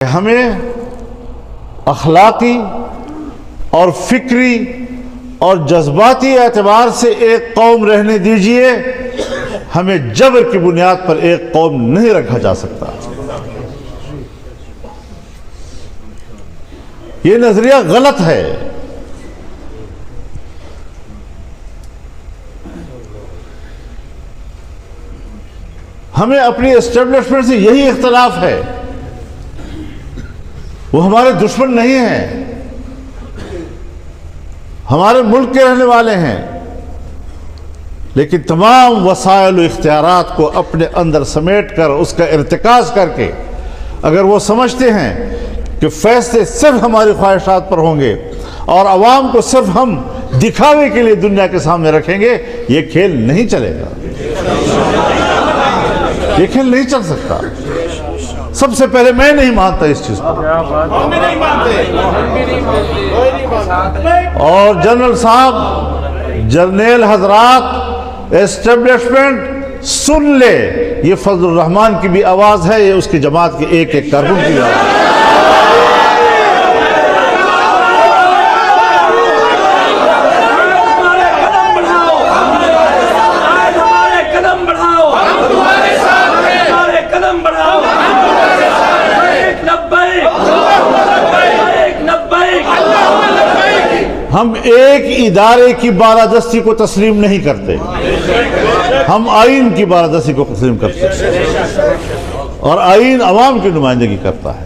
ہمیں اخلاقی اور فکری اور جذباتی اعتبار سے ایک قوم رہنے دیجئے، ہمیں جبر کی بنیاد پر ایک قوم نہیں رکھا جا سکتا۔ یہ نظریہ غلط ہے۔ ہمیں اپنی اسٹیبلشمنٹ سے یہی اختلاف ہے، وہ ہمارے دشمن نہیں ہیں، ہمارے ملک کے رہنے والے ہیں، لیکن تمام وسائل و اختیارات کو اپنے اندر سمیٹ کر اس کا ارتکاز کر کے اگر وہ سمجھتے ہیں کہ فیصلے صرف ہماری خواہشات پر ہوں گے اور عوام کو صرف ہم دکھاوے کے لیے دنیا کے سامنے رکھیں گے، یہ کھیل نہیں چلے گا، یہ کھیل نہیں چل سکتا۔ سب سے پہلے میں نہیں مانتا اس چیز کو، اور جنرل صاحب، جرنیل حضرات، اسٹیبلشمنٹ سن لے، یہ فضل الرحمان کی بھی آواز ہے، یہ اس کی جماعت کے ایک ایک کارکن کی آواز ہے۔ ہم ایک ادارے کی بالادستی کو تسلیم نہیں کرتے، ہم آئین کی بالادستی کو تسلیم کرتے ہیں، اور آئین عوام کی نمائندگی کرتا ہے،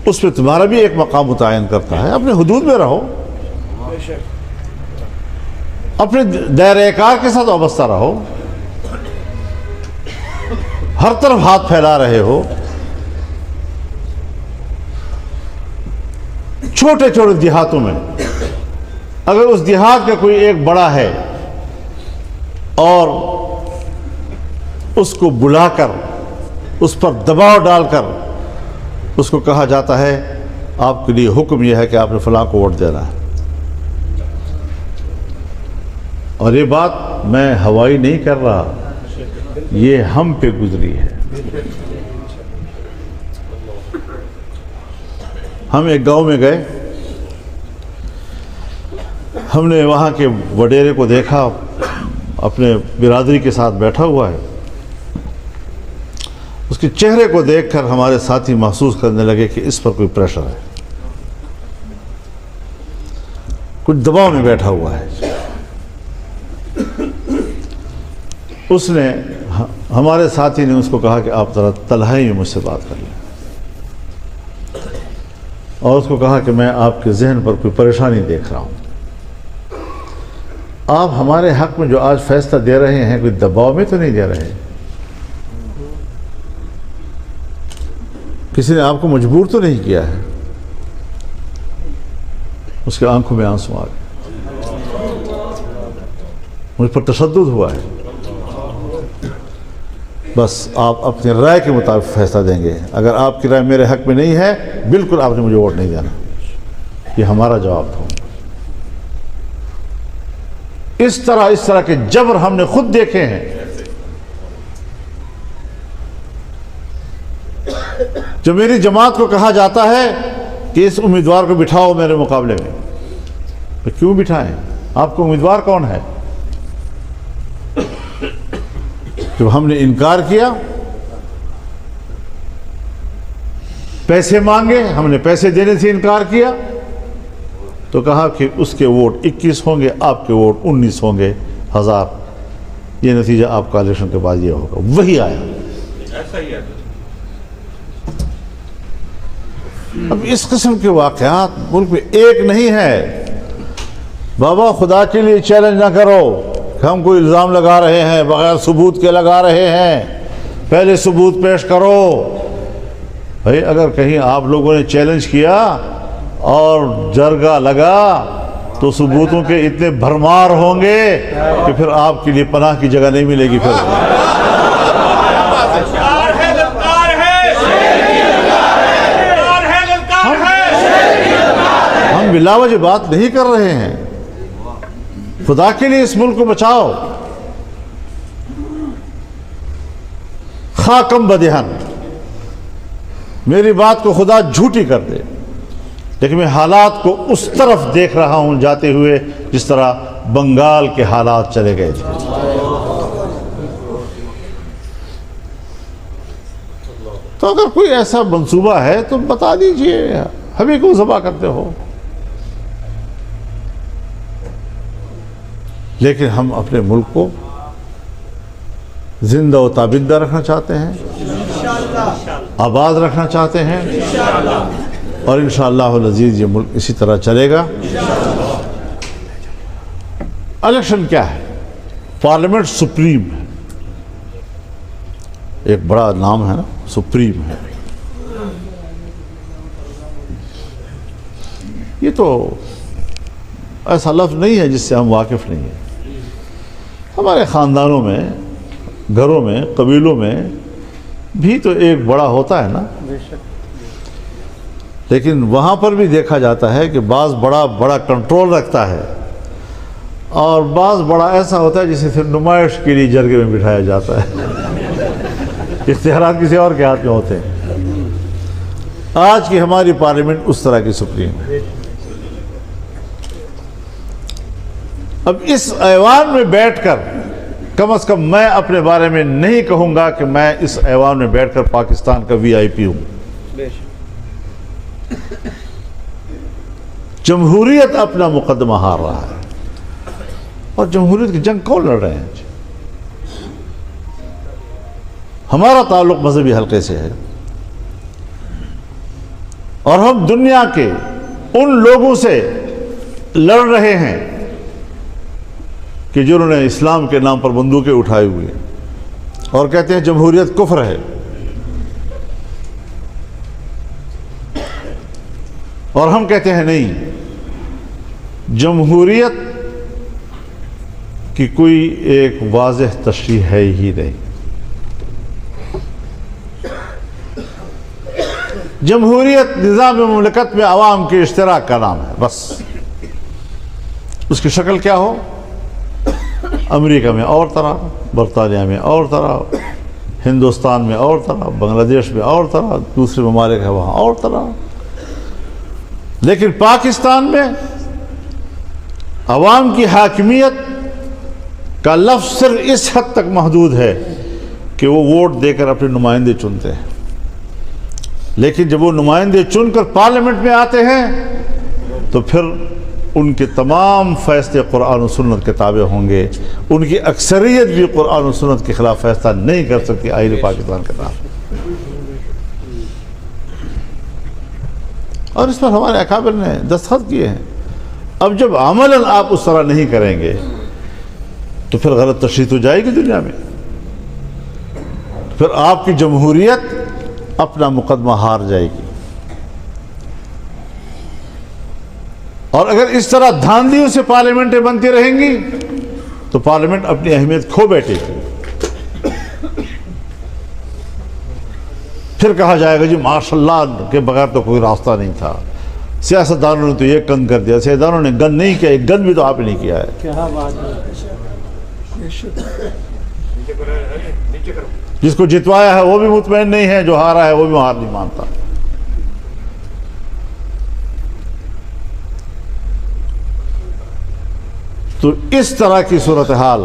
اس پہ تمہارا بھی ایک مقام متعین کرتا ہے۔ اپنے حدود میں رہو، اپنے دائرہ کار کے ساتھ وابستہ رہو، ہر طرف ہاتھ پھیلا رہے ہو، چھوٹے چھوٹے دیہاتوں میں اگر اس دیہات کا کوئی ایک بڑا ہے اور اس کو بلا کر اس پر دباؤ ڈال کر اس کو کہا جاتا ہے آپ کے لیے حکم یہ ہے کہ آپ نے فلاں کو ووٹ دینا ہے، اور یہ بات میں ہوائی نہیں کر رہا، یہ ہم پہ گزری ہے۔ ہم ایک گاؤں میں گئے، ہم نے وہاں کے وڈیرے کو دیکھا، اپنے برادری کے ساتھ بیٹھا ہوا ہے، اس کے چہرے کو دیکھ کر ہمارے ساتھی محسوس کرنے لگے کہ اس پر کوئی پریشر ہے، کچھ دباؤ میں بیٹھا ہوا ہے۔ اس نے، ہمارے ساتھی نے اس کو کہا کہ آپ ذرا تنہائی میں مجھ سے بات کر لیں، اور اس کو کہا کہ میں آپ کے ذہن پر کوئی پریشانی دیکھ رہا ہوں، آپ ہمارے حق میں جو آج فیصلہ دے رہے ہیں کوئی دباؤ میں تو نہیں دے رہے، کسی نے آپ کو مجبور تو نہیں کیا ہے؟ اس کے آنکھوں میں آنسو آ گئے، مجھ پر تشدد ہوا ہے، بس آپ اپنی رائے کے مطابق فیصلہ دیں گے، اگر آپ کی رائے میرے حق میں نہیں ہے بالکل آپ نے مجھے ووٹ نہیں دینا، یہ ہمارا جواب تھا۔ اس طرح کے جبر ہم نے خود دیکھے ہیں۔ جو میری جماعت کو کہا جاتا ہے کہ اس امیدوار کو بٹھاؤ میرے مقابلے میں، تو کیوں بٹھائیں؟ آپ کو امیدوار کون ہے؟ جب ہم نے انکار کیا، پیسے مانگے، ہم نے پیسے دینے سے انکار کیا، تو کہا کہ اس کے ووٹ 21 ہوں گے، آپ کے ووٹ 19 ہوں گے 1000، یہ نتیجہ آپ کا الیکشن کے بعد یہ ہوگا، وہی آیا۔ اب اس قسم کے واقعات ملک میں ایک نہیں ہے۔ بابا خدا کے لیے چیلنج نہ کرو کہ ہم کوئی الزام لگا رہے ہیں، بغیر ثبوت کے لگا رہے ہیں، پہلے ثبوت پیش کرو۔ بھائی اگر کہیں آپ لوگوں نے چیلنج کیا اور جرگہ لگا تو ثبوتوں کے اتنے بھرمار ہوں گے کہ پھر آپ کے لیے پناہ کی جگہ نہیں ملے گی۔ پھر ہم بلا وجہ بات نہیں کر رہے ہیں، خدا کے لیے اس ملک کو بچاؤ، خاکم بدہن، میری بات کو خدا جھوٹی کر دے، لیکن میں حالات کو اس طرف دیکھ رہا ہوں جاتے ہوئے جس طرح بنگال کے حالات چلے گئے تھے۔ تو اگر کوئی ایسا منصوبہ ہے تو بتا دیجئے، ہمیں کیوں ذبح کرتے ہو؟ لیکن ہم اپنے ملک کو زندہ و تابندہ رکھنا چاہتے ہیں، آباد رکھنا چاہتے ہیں، اور انشاءاللہ العزیز یہ ملک اسی طرح چلے گا۔ الیکشن کیا ہے؟ پارلیمنٹ سپریم ہے، ایک بڑا نام ہے نا، سپریم ہے۔ یہ تو ایسا لفظ نہیں ہے جس سے ہم واقف نہیں ہیں۔ ہمارے خاندانوں میں، گھروں میں، قبیلوں میں بھی تو ایک بڑا ہوتا ہے نا، لیکن وہاں پر بھی دیکھا جاتا ہے کہ بعض بڑا کنٹرول رکھتا ہے، اور بعض بڑا ایسا ہوتا ہے جسے صرف نمائش کے لیے جرگے میں بٹھایا جاتا ہے، اختیارات کسی اور کے ہاتھ میں ہوتے ہیں۔ آج کی ہماری پارلیمنٹ اس طرح کی سپریم ہے۔ اب اس ایوان میں بیٹھ کر کم از کم میں اپنے بارے میں نہیں کہوں گا کہ میں اس ایوان میں بیٹھ کر پاکستان کا وی آئی پی ہوں۔ جمہوریت اپنا مقدمہ ہار رہا ہے، اور جمہوریت کی جنگ کون لڑ رہے ہیں؟ ہمارا تعلق مذہبی حلقے سے ہے، اور ہم دنیا کے ان لوگوں سے لڑ رہے ہیں کہ جنہوں نے اسلام کے نام پر بندوقیں اٹھائی ہوئی اور کہتے ہیں جمہوریت کفر ہے، اور ہم کہتے ہیں نہیں، جمہوریت کی کوئی ایک واضح تشریح ہے ہی نہیں۔ جمہوریت نظام مملکت میں عوام کے اشتراک کا نام ہے، بس۔ اس کی شکل کیا ہو؟ امریکہ میں اور طرح، برطانیہ میں اور طرح، ہندوستان میں اور طرح، بنگلہ دیش میں اور طرح، دوسرے ممالک ہیں وہاں اور طرح۔ لیکن پاکستان میں عوام کی حاکمیت کا لفظ صرف اس حد تک محدود ہے کہ وہ ووٹ دے کر اپنے نمائندے چنتے ہیں، لیکن جب وہ نمائندے چن کر پارلیمنٹ میں آتے ہیں تو پھر ان کے تمام فیصلے قرآن و سنت کے تابع ہوں گے۔ ان کی اکثریت بھی قرآن و سنت کے خلاف فیصلہ نہیں کر سکتی آئین پاکستان کے نام۔ اور اس پر ہمارے اکابر نے دستخط کیے ہیں۔ اب جب عملاً آپ اس طرح نہیں کریں گے تو پھر غلط تشریح تو جائے گی دنیا میں، پھر آپ کی جمہوریت اپنا مقدمہ ہار جائے گی۔ اور اگر اس طرح دھاندلیوں سے پارلیمنٹیں بنتی رہیں گی تو پارلیمنٹ اپنی اہمیت کھو بیٹھے گی۔ پھر کہا جائے گا جی ماشاءاللہ کے بغیر تو کوئی راستہ نہیں تھا، سیاستدانوں نے تو یہ گند کر دیا۔ سیاستدانوں نے گند نہیں کیا، ایک گند بھی تو آپ نے نہیں کیا ہے۔ کیا بات ہے۔ جس کو جتوایا ہے وہ بھی مطمئن نہیں ہے، جو ہارا ہے وہ بھی ہار نہیں مانتا۔ تو اس طرح کی صورتحال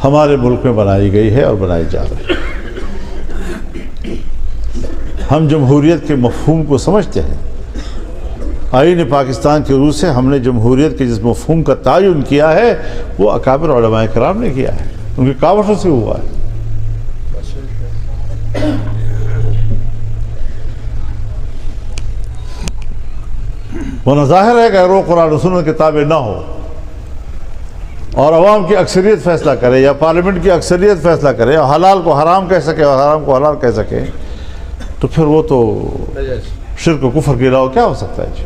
ہمارے ملک میں بنائی گئی ہے اور بنائی جا رہی ہے۔ ہم جمہوریت کے مفہوم کو سمجھتے ہیں۔ آئین پاکستان کے روح سے ہم نے جمہوریت کے جس مفہوم کا تعین کیا ہے وہ اکابر علماء کرام نے کیا ہے، ان کی کاوشوں سے ہوا ہے۔ ورنہ ظاہر ہے کہ اگر وہ قرآن و سنت کے تابع نہ ہو اور عوام کی اکثریت فیصلہ کرے یا پارلیمنٹ کی اکثریت فیصلہ کرے اور حلال کو حرام کہہ سکے اور حرام کو حلال کہہ سکے تو پھر وہ تو شرک و کفر کے علاوہ کیا ہو سکتا ہے جی؟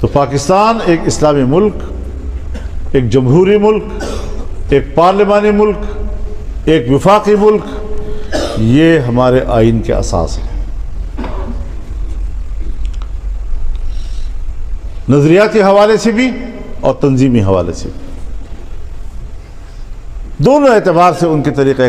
تو پاکستان ایک اسلامی ملک، ایک جمہوری ملک، ایک پارلیمانی ملک، ایک وفاقی ملک، یہ ہمارے آئین کے اساس ہے۔ نظریاتی حوالے سے بھی اور تنظیمی حوالے سے بھی، دونوں اعتبار سے ان کے طریقہ